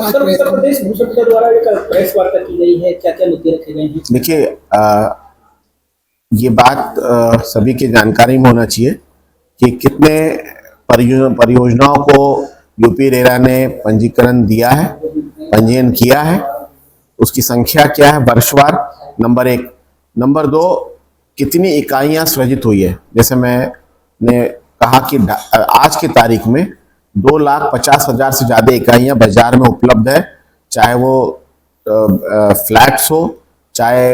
Sir, Uttar Pradesh Bhushan के द्वारा एक प्रेस वार्ता की गई है, क्या क्या मुद्दे रखे गए हैं? देखिए, ये बात सभी की जानकारी में होना चाहिए कि कितने परियोजनाओं को यूपी रेरा ने पंजीकरण दिया है, पंजीयन किया है, उसकी संख्या क्या है वर्षवार, नंबर एक। नंबर दो, कितनी इकाइयां सृजित हुई है। जैसे मैंने कहा कि आज की तारीख में 2,50,000 से ज़्यादा इकाइयां बाजार में उपलब्ध है, चाहे वो फ्लैट्स हो, चाहे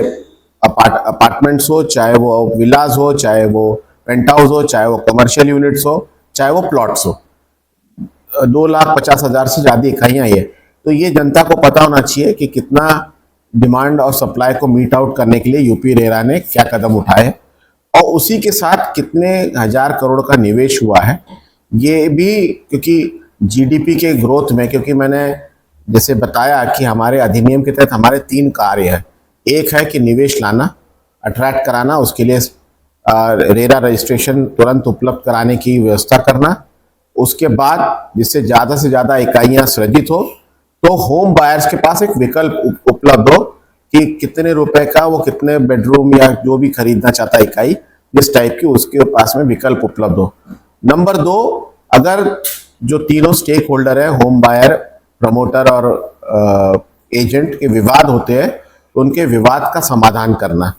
अपार्टमेंट्स हो, चाहे वो विलाज हो, चाहे वो पेंट हाउस हो, चाहे वो कमर्शियल यूनिट्स हो, चाहे वो प्लॉट्स हो। 2,50,000 से ज़्यादा इकाइयाँ ये। तो ये जनता को पता होना चाहिए कि कितना डिमांड और सप्लाई को मीट आउट करने के लिए यूपी रेरा ने क्या कदम उठाए और उसी के साथ कितने हजार करोड़ का निवेश हुआ है। ये भी क्योंकि जीडीपी के ग्रोथ में, क्योंकि मैंने जैसे बताया कि हमारे अधिनियम के तहत हमारे 3 कार्य है। एक है कि निवेश लाना, अट्रैक्ट कराना, उसके लिए रेरा रजिस्ट्रेशन तुरंत उपलब्ध कराने की व्यवस्था करना। उसके बाद जिससे ज़्यादा से ज़्यादा इकाइयाँ सृजित हो तो होम बायर्स के पास एक विकल्प उपलब्ध हो कि कितने रुपए का वो कितने बेडरूम या जो भी खरीदना चाहता है इकाई जिस टाइप की, उसके पास में विकल्प उपलब्ध हो। नंबर 2, अगर जो तीनों स्टेक होल्डर है, होम बायर, प्रमोटर और एजेंट के विवाद होते हैं तो उनके विवाद का समाधान करना।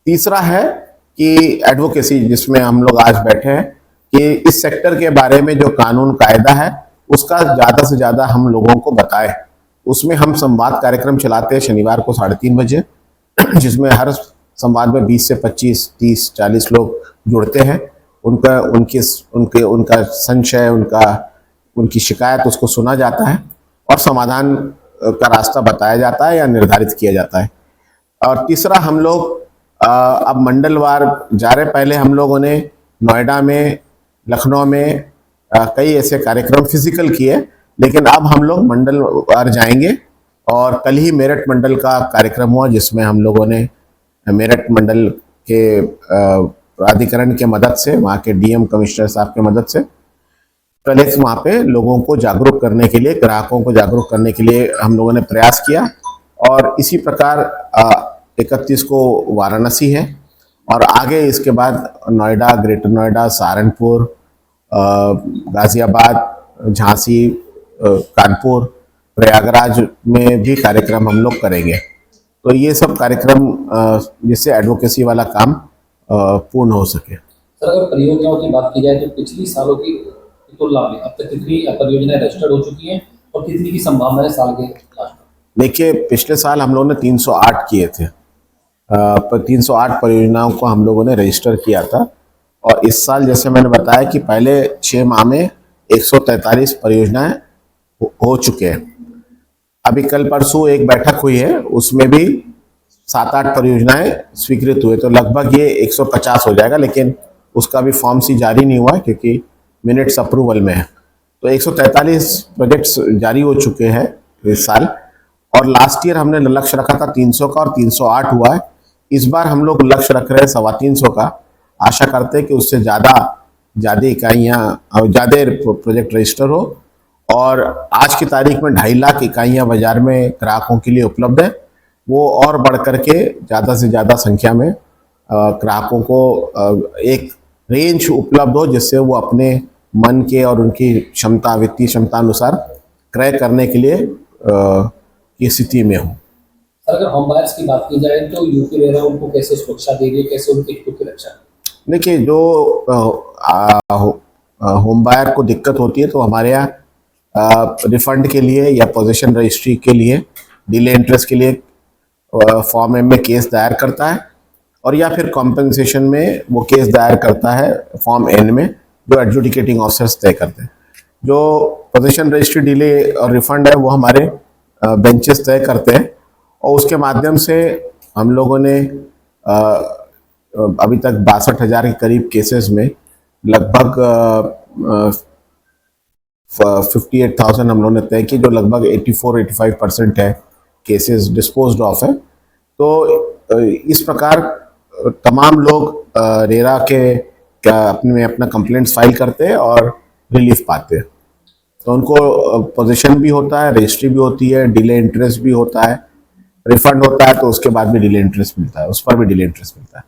तीसरा है कि एडवोकेसी, जिसमें हम लोग आज बैठे हैं कि इस सेक्टर के बारे में जो कानून कायदा है उसका ज़्यादा से ज़्यादा हम लोगों को बताएं। उसमें हम संवाद कार्यक्रम चलाते हैं शनिवार को 3:30 बजे, जिसमें हर संवाद में 20 से 25, 30, 40 लोग जुड़ते हैं। उनका संशय, उनकी शिकायत उसको सुना जाता है और समाधान का रास्ता बताया जाता है या निर्धारित किया जाता है। और तीसरा, हम लोग अब मंडलवार जा रहे। पहले हम लोगों ने नोएडा में, लखनऊ में कई ऐसे कार्यक्रम फिजिकल किए, लेकिन अब हम लोग मंडलवार जाएंगे। और कल ही मेरठ मंडल का कार्यक्रम हुआ जिसमें हम लोगों ने मेरठ मंडल के प्राधिकरण के मदद से, वहाँ के डीएम कमिश्नर साहब के मदद से कल एक वहाँ पे लोगों को जागरूक करने के लिए, ग्राहकों को जागरूक करने के लिए हम लोगों ने प्रयास किया। और इसी प्रकार 31 को वाराणसी है और आगे इसके बाद नोएडा, ग्रेटर नोएडा, सहारनपुर, गाजियाबाद, झांसी, कानपुर, प्रयागराज में भी कार्यक्रम हम लोग करेंगे। तो ये सब कार्यक्रम जिससे एडवोकेसी वाला काम पूर्ण हो सके। सर, अगर परियोजनाओं की बात की जाए तो पिछली सालों की तुलना में अब तक कितनी परियोजनाएं रजिस्टर्ड हो चुकी हैं और कितनी की संभावना है साल के लास्ट में? देखिए, पिछले साल हम लोगों ने 308 किए थे, 308 परियोजनाओं को हम लोगों ने रजिस्टर किया था। और इस साल जैसे मैंने बताया कि पहले 6 माह में 143 परियोजनाएं हो चुके हैं। अभी कल परसों एक बैठक हुई है, उसमें भी 7-8 परियोजनाएं स्वीकृत हुए, तो लगभग ये 150 हो जाएगा। लेकिन उसका भी फॉर्म सी जारी नहीं हुआ है क्योंकि मिनट्स अप्रूवल में है। तो 143 प्रोजेक्ट्स जारी हो चुके हैं इस साल। और लास्ट ईयर हमने लक्ष्य रखा था 300 का और 308 हुआ है। इस बार हम लोग लक्ष्य रख रहे हैं 350 का। आशा करते हैं कि उससे ज़्यादा इकाइयाँ, ज़्यादा प्रोजेक्ट रजिस्टर हो। और आज की तारीख में 2.5 लाख इकाइयाँ बाजार में ग्राहकों के लिए उपलब्ध है। वो और बढ़ करके ज़्यादा से ज़्यादा संख्या में ग्राहकों को एक रेंज उपलब्ध हो जिससे वो अपने मन के और उनकी क्षमता, वित्तीय क्षमता अनुसार क्रय करने के लिए की स्थिति में हो। सर, अगर होम बायर्स की बात की जाए तो यूपी रेरा उनको कैसे सुरक्षा दे रही है, कैसे उनके हितों की रक्षा? देखिए, जो होम बायर को दिक्कत होती है तो हमारे यहाँ रिफंड के लिए या पोजीशन रजिस्ट्री के लिए, डिले इंटरेस्ट के लिए फॉर्म एम में केस दायर करता है और या फिर कॉम्पेंसेशन में वो केस दायर करता है फॉर्म एन में, जो एडजुडिकेटिंग ऑफिसर्स तय करते हैं। जो पोजीशन रजिस्ट्री डिले और रिफंड है वो हमारे बेंचेस तय करते हैं और उसके माध्यम से हम लोगों ने अभी तक 62,000 के करीब केसेस में लगभग 58,000 हम लोगों ने तय की, जो लगभग 84-85% है केसेस डिस्पोज्ड ऑफ है। तो इस प्रकार तमाम लोग रेरा के अपना कंप्लेंट्स फाइल करते हैं और रिलीफ पाते हैं। तो उनको पोजीशन भी होता है, रजिस्ट्री भी होती है, डिले इंटरेस्ट भी होता है, रिफंड होता है तो उसके बाद भी डिले इंटरेस्ट मिलता है, उस पर भी डिले इंटरेस्ट मिलता है।